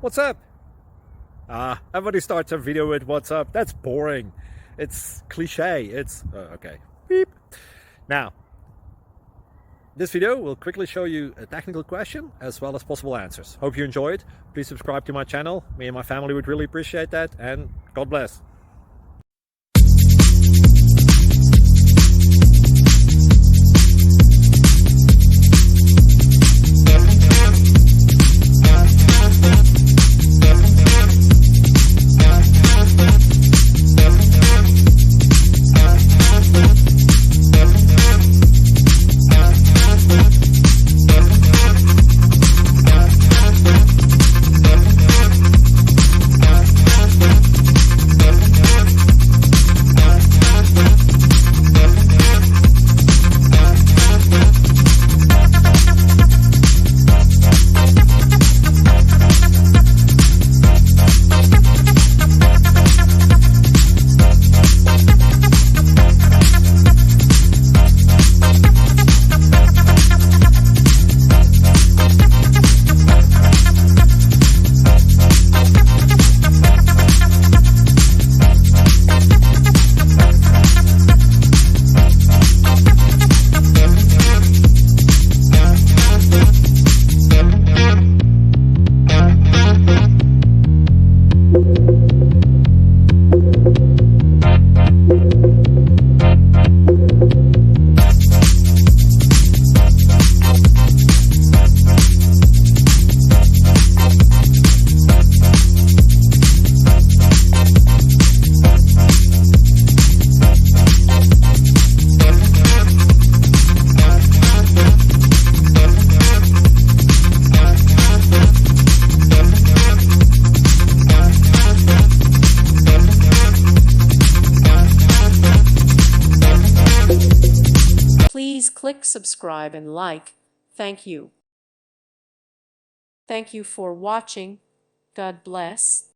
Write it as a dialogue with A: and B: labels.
A: What's up? Everybody starts a video with what's up. That's boring. It's cliche. It's okay. Beep. Now, this video will quickly show you a technical question as well as possible answers. Hope you enjoyed. Please subscribe to my channel. Me and my family would really appreciate that, and God bless.
B: Please click subscribe and like. Thank you. Thank you for watching. God bless.